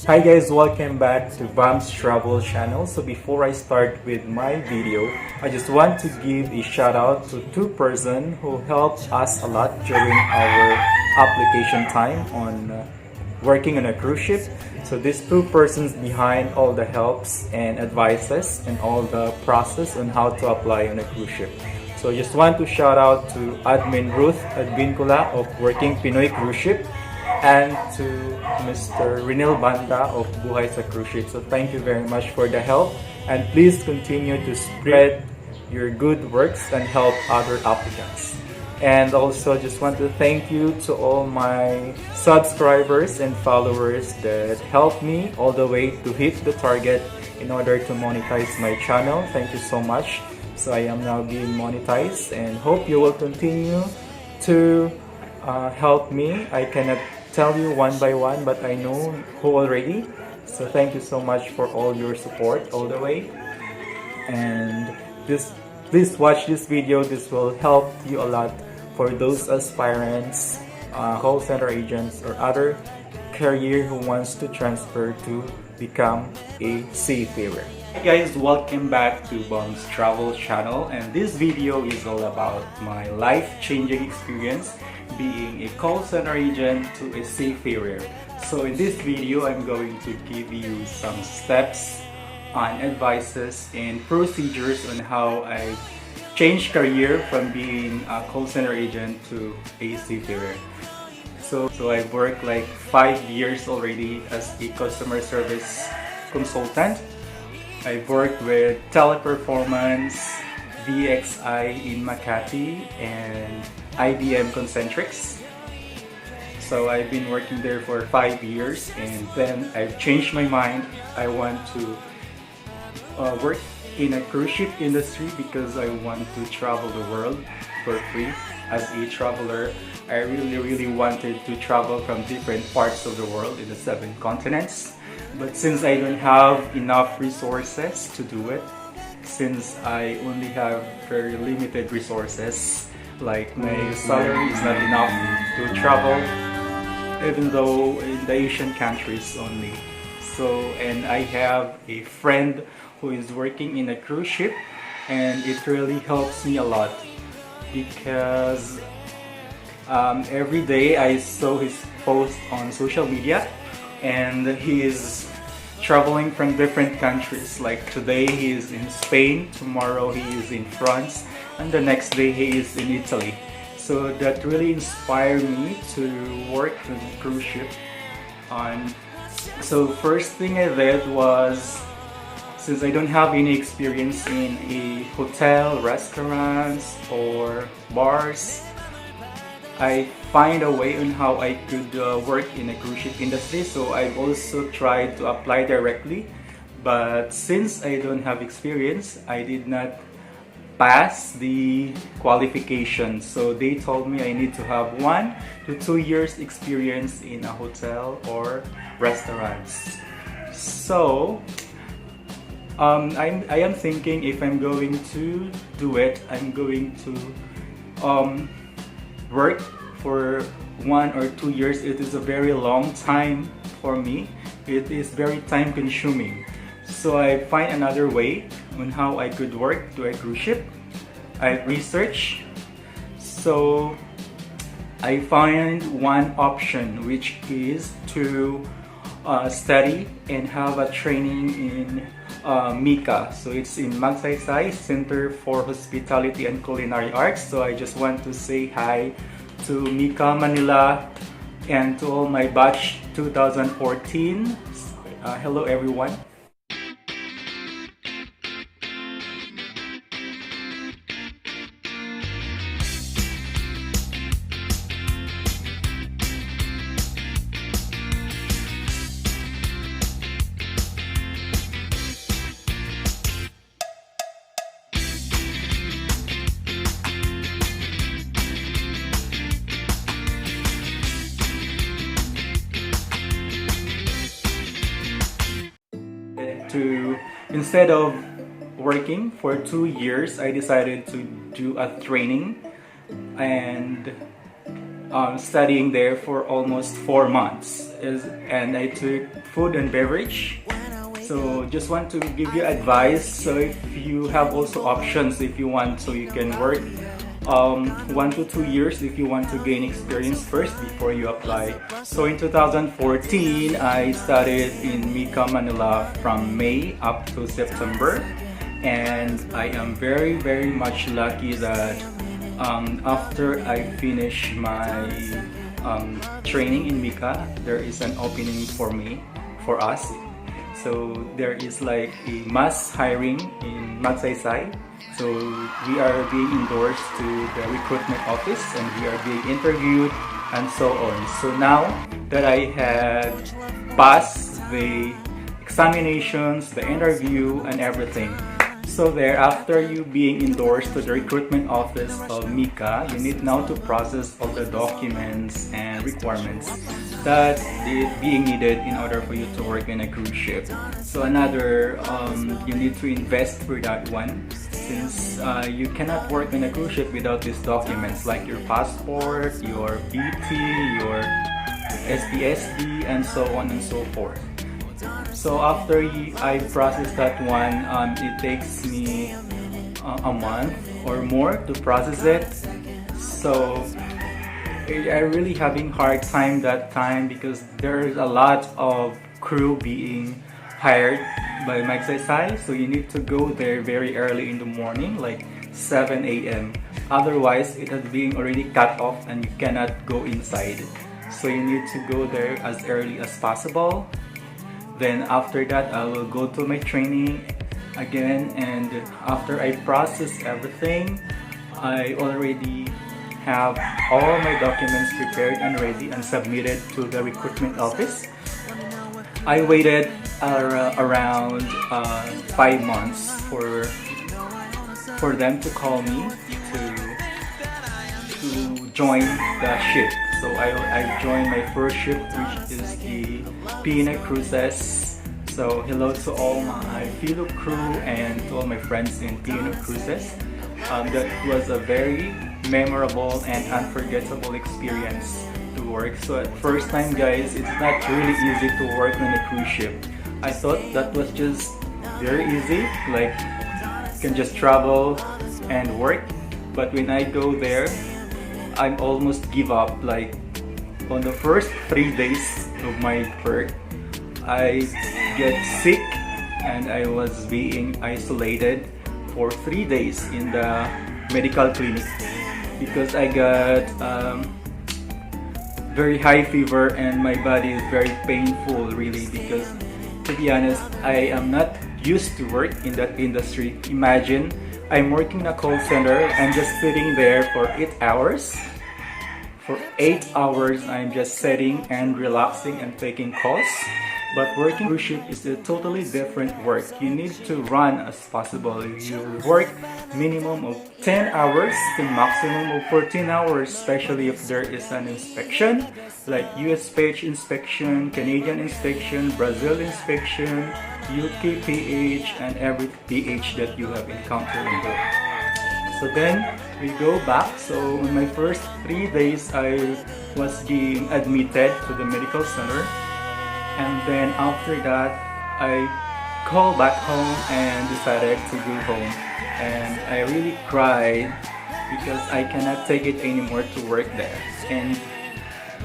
Hi guys, welcome back to Bam's Travel channel. So before I start with my video, I just want to give a shout out to two persons who helped us a lot during our application time on working on a cruise ship. So these two persons behind all the helps and advices and all the process on how to apply on a cruise ship. So I just want to shout out to Admin Ruth Advincula of Working Pinoy Cruise Ship and to Mr. Renil Banda of Buhay sa Cruise Ship. So thank you very much for the help, and please continue to spread your good works and help other applicants. And also just want to thank you to all my subscribers and followers that helped me all the way to hit the target in order to monetize my channel. Thank you so much. So I am now being monetized and hope you will continue to help me. I cannot tell you one by one, but I know who already. So thank you so much for all your support all the way. And please watch this video. This will help you a lot for those aspirants, call center agents, or other career who wants to transfer to become a seafarer. Hi guys, welcome back to Bam's Travel channel, and this video is all about my life-changing experience being a call center agent to a seafarer. So in this video, I'm going to give you some steps on advices and procedures on how I changed career from being a call center agent to a seafarer. So I've worked like 5 years already as a customer service consultant. I've worked with Teleperformance, VXI in Makati, and IBM Concentrics. So I've been working there for 5 years, and then I've changed my mind. I want to work in a cruise ship industry because I want to travel the world for free. As a traveler, I really wanted to travel from different parts of the world in the 7 continents. But since I don't have enough resources to do it, since I only have very limited resources, like my salary is not enough to travel, even though in the Asian countries only. So, and I have a friend who is working in a cruise ship, and it really helps me a lot because every day I saw his post on social media, and he is traveling from different countries. Like today he is in Spain, tomorrow he is in France, and the next day he is in Italy. So that really inspired me to work on a cruise ship. So first thing I did was, since I don't have any experience in a hotel, restaurants, or bars, I find a way on how I could work in a cruise ship industry. So I've also tried to apply directly, but since I don't have experience, I did not pass the qualification. So they told me I need to have 1 to 2 years experience in a hotel or restaurants. So I am thinking if I'm going to do it, I'm going to work for 1 or 2 years. It is a very long time for me. It is very time consuming. So I find another way on how I could work to a cruise ship. I research. So I find one option, which is to study and have a training in Micha. So it's in Magsaysay Center for Hospitality and Culinary Arts. So I just want to say hi to Micha MANILa and to all my batch 2014. Hello everyone. Instead of working for 2 years, I decided to do a training and studying there for almost 4 months. and I took food and beverage. So just want to give you advice. So if you have also options, if you want, so you can work 1 to 2 years if you want to gain experience first before you apply. So in 2014, I studied in Micha MANILa from May up to September, and I am very much lucky that after I finish my training in Micha, there is an opening for us. So there is like a mass hiring in Magsaysay. So we are being endorsed to the recruitment office and we are being interviewed and so on. So now that I had passed the examinations, the interview and everything, so there, after you being endorsed to the recruitment office of Micha, you need now to process all the documents and requirements that is being needed in order for you to work in a cruise ship. So another, you need to invest for that one, since you cannot work in a cruise ship without these documents like your passport, your BT, your SPSD, and so on and so forth. So after I process that one, it takes me a month or more to process it. So I'm really having hard time that time because there's a lot of crew being hired by Magsaysay. So you need to go there very early in the morning, like 7 a.m. Otherwise, it is being already cut off and you cannot go inside. So you need to go there as early as possible. Then after that, I will go to my training again, and after I process everything, I already have all my documents prepared and ready and submitted to the recruitment office. I waited around 5 months for them to call me to join the ship. So I joined my first ship, which is the P&A Cruises. So hello to all my fellow crew and to all my friends in P&A Cruises. That was a very memorable and unforgettable experience to work. So at first time, guys, it's not really easy to work on a cruise ship. I thought that was just very easy, like you can just travel and work. But when I go there, I almost give up. Like on the first 3 days of my work, I get sick and I was being isolated for 3 days in the medical clinic because I got very high fever and my body is very painful really, because to be honest, I am not used to work in that industry. Imagine I'm working in a call center, I'm just sitting there for 8 hours. For 8 hours, I'm just sitting and relaxing and taking calls. But working cruise ship is a totally different work. You need to run as possible. You work minimum of 10 hours to maximum of 14 hours, especially if there is an inspection, like US page inspection, Canadian inspection, Brazil inspection, UK PH, and every PH that you have encountered on board. So then we go back. So in my first 3 days, I was being admitted to the medical center. And then after that, I called back home and decided to go home. And I really cried because I cannot take it anymore to work there.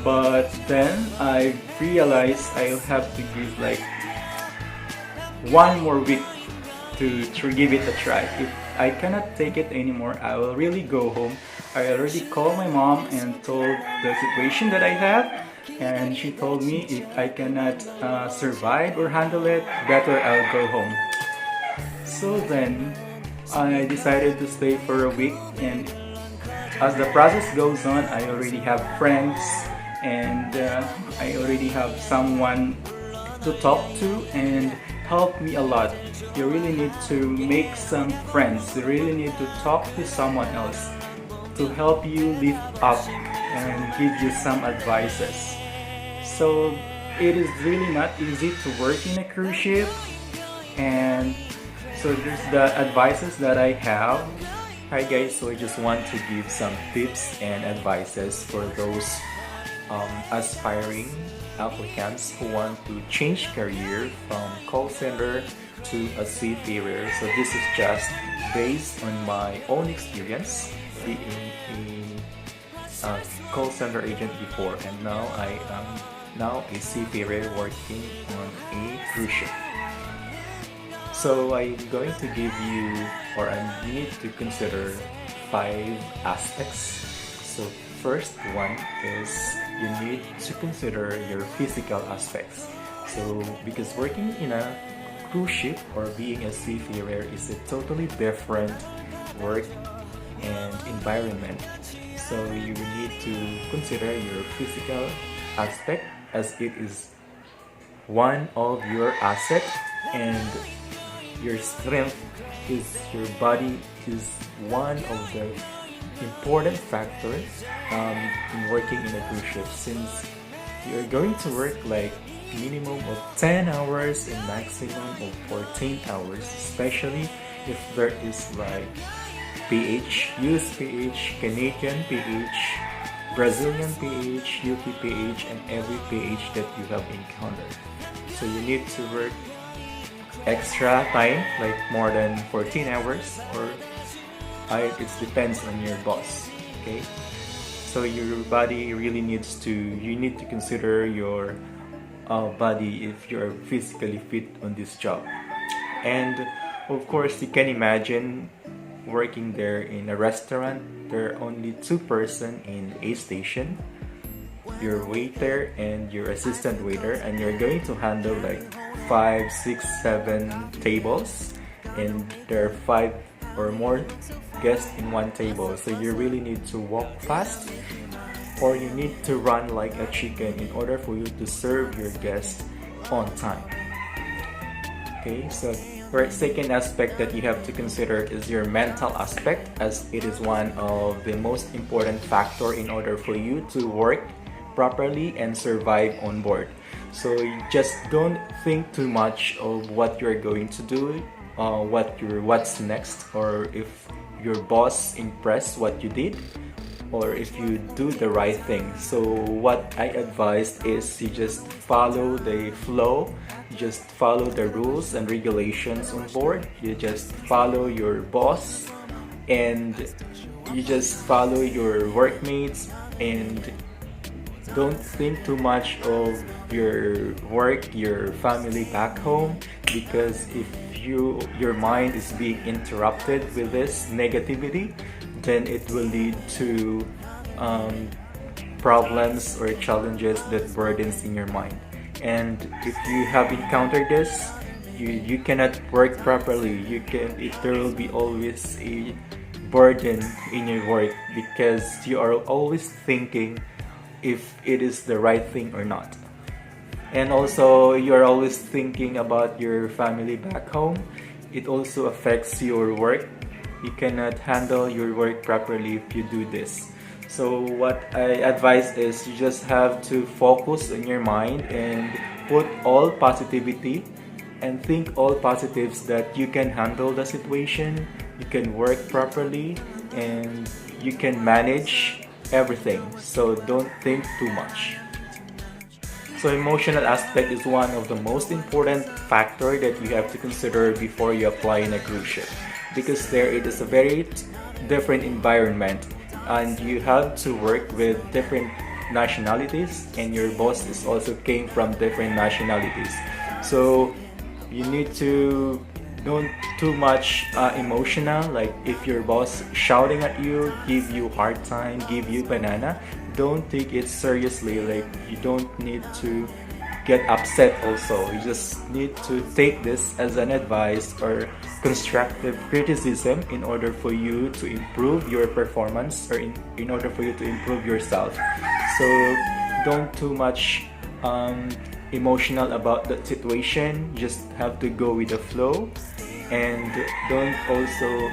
But then I realized I'll have to give like 1 more week to give it a try. If I cannot take it anymore, I will really go home. I already called my mom and told the situation that I have, and she told me if I cannot survive or handle it, better I'll go home. So then I decided to stay for a week, and as the process goes on, I already have friends and I already have someone to talk to and help me a lot. You really need to make some friends. You really need to talk to someone else to help you lift up and give you some advices. So it is really not easy to work in a cruise ship, and so there's the advices that I have. Hi guys, so I just want to give some tips and advices for those aspiring applicants who want to change career from call center to a seafarer. So this is just based on my own experience being a call center agent before, and now I am now a seafarer working on a cruise ship. So I'm going to give you, or you need to consider 5 aspects. So first one is you need to consider your physical aspects. So because working in a cruise ship or being a seafarer is a totally different work and environment. So you need to consider your physical aspect as it is one of your assets, and your strength is your body is one of the important factors in working in a cruise ship, since you're going to work like minimum of 10 hours and maximum of 14 hours, especially if there is like PH, US PH, Canadian PH, Brazilian PH, UK PH, and every PH that you have encountered. So you need to work extra time, like more than 14 hours, or it depends on your boss. Okay, so your body really needs to, you need to consider your body if you're physically fit on this job. And of course, you can imagine working there in a restaurant. There are only 2 persons in a station, your waiter and your assistant waiter, and you're going to handle like 5, 6, 7 tables, and there are 5 or more guests in one table. So you really need to walk fast, or you need to run like a chicken in order for you to serve your guests on time. Okay, so the second aspect that you have to consider is your mental aspect, as it is one of the most important factor in order for you to work properly and survive on board. So you just don't think too much of what you're going to do, what's next, or if your boss impressed what you did, or if you do the right thing. So what I advise is you just follow the flow, just follow the rules and regulations on board. You just follow your boss, and you just follow your workmates, and don't think too much of your work, your family back home, because if your mind is being interrupted with this negativity, then it will lead to problems or challenges that burdens in your mind. And if you have encountered this, you cannot work properly. There will be always a burden in your work, because you are always thinking if it is the right thing or not. And also, you are always thinking about your family back home. It also affects your work. You cannot handle your work properly if you do this. So what I advise is you just have to focus on your mind and put all positivity and think all positives, that you can handle the situation, you can work properly, and you can manage everything. So don't think too much. So emotional aspect is one of the most important factor that you have to consider before you apply in a cruise ship, because there it is a very different environment, and you have to work with different nationalities, and your boss is also came from different nationalities. So you need to don't too much emotional, like if your boss shouting at you, give you hard time, give you banana, don't take it seriously. Like you don't need to get upset also. You just need to take this as an advice or constructive criticism in order for you to improve your performance, or in order for you to improve yourself. So don't too much emotional about the situation. Just have to go with the flow, and don't also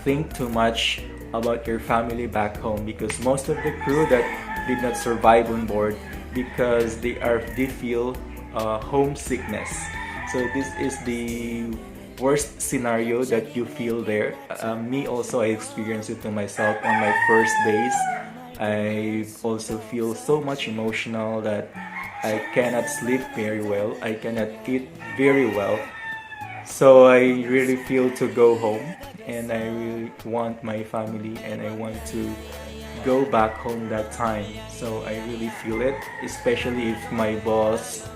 think too much about your family back home, because most of the crew that did not survive on board because they feel homesickness. So this is the worst scenario that you feel there. Me also, I experienced it to myself on my first days. I also feel so much emotional that I cannot sleep very well, I cannot eat very well. So I really feel to go home, and I really want my family, and I want to go back home that time. So I really feel it, especially if my boss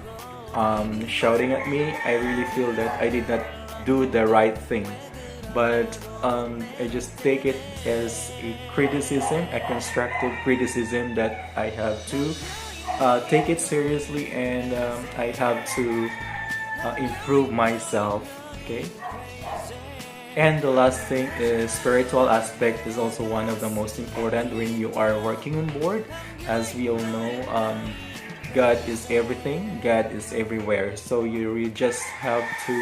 shouting at me. I really feel that I did not do the right thing. But I just take it as a criticism, a constructive criticism that I have to take it seriously, and I have to improve myself. Okay. And the last thing is spiritual aspect is also one of the most important when you are working on board. As we all know, God is everything, God is everywhere. So you really just have to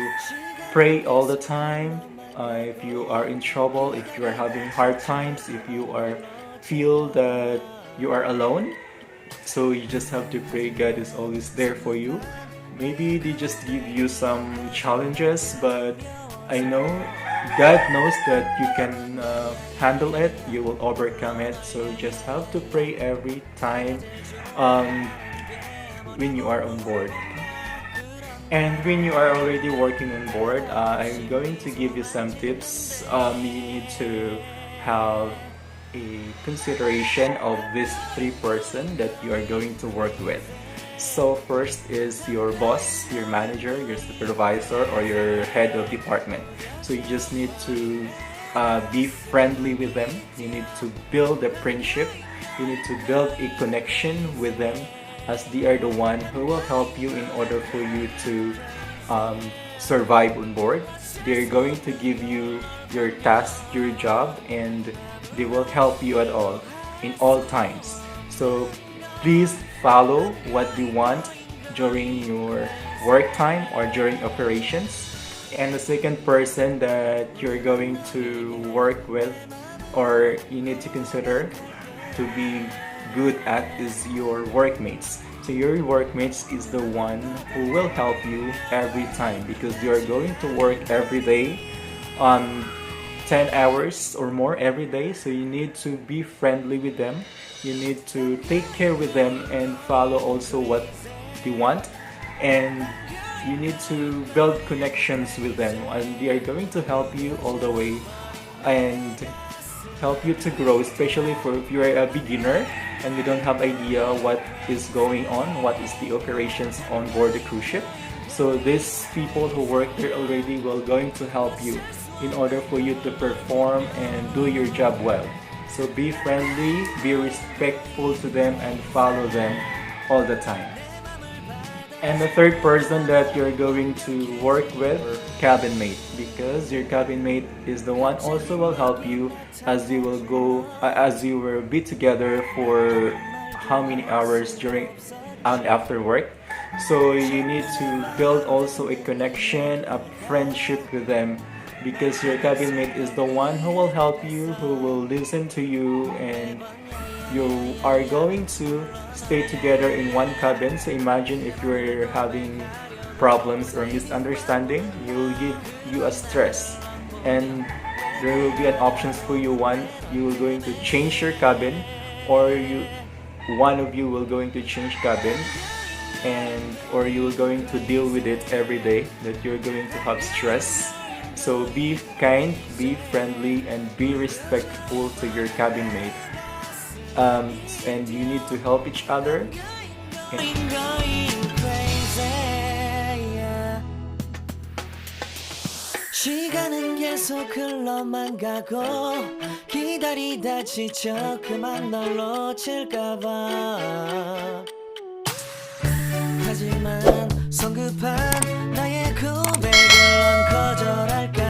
pray all the time. If you are in trouble, if you are having hard times, if you are feel that you are alone, so you just have to pray. God is always there for you. Maybe they just give you some challenges, but I know God knows that you can handle it, you will overcome it. So you just have to pray every time um, when you are on board. And when you are already working on board, I'm going to give you some tips. You need to have a consideration of these three person that you are going to work with. So first is your boss, your manager, your supervisor, or your head of department. So you just need to be friendly with them. You need to build a friendship. You need to build a connection with them, as they are the one who will help you in order for you to survive on board. They're going to give you your task, your job, and they will help you at all, in all times. So please follow what they want during your work time or during operations. And the second person that you're going to work with, or you need to consider to be good at, is your workmates. So your workmates is the one who will help you every time, because they are going to work every day on 10 hours or more every day. So you need to be friendly with them. You need to take care with them and follow also what they want. And you need to build connections with them, and they are going to help you all the way and help you to grow, especially for if you're a beginner and you don't have idea what is going on, what is the operations on board the cruise ship. So these people who work there already will going to help you in order for you to perform and do your job well. So be friendly, be respectful to them, and follow them all the time. And the third person that you're going to work with, cabin mate, because your cabin mate is the one also will help you as you will go, as you will be together for how many hours during and after work. So you need to build also a connection, a friendship with them, because your cabin mate is the one who will help you, who will listen to you, and you are going to stay together in one cabin. So imagine if you're having problems or misunderstanding, you will give you a stress, and there will be an options for you. One, you will going to change your cabin, or one of you will going to change cabin, and or you will going to deal with it every day that you're going to have stress. So be kind, be friendly, and be respectful to your cabin mate. And you need to help each other. 시간은 계속 흘러만 가고 기다리다 지쳐 그만 널 놓칠까봐 하지만 성급한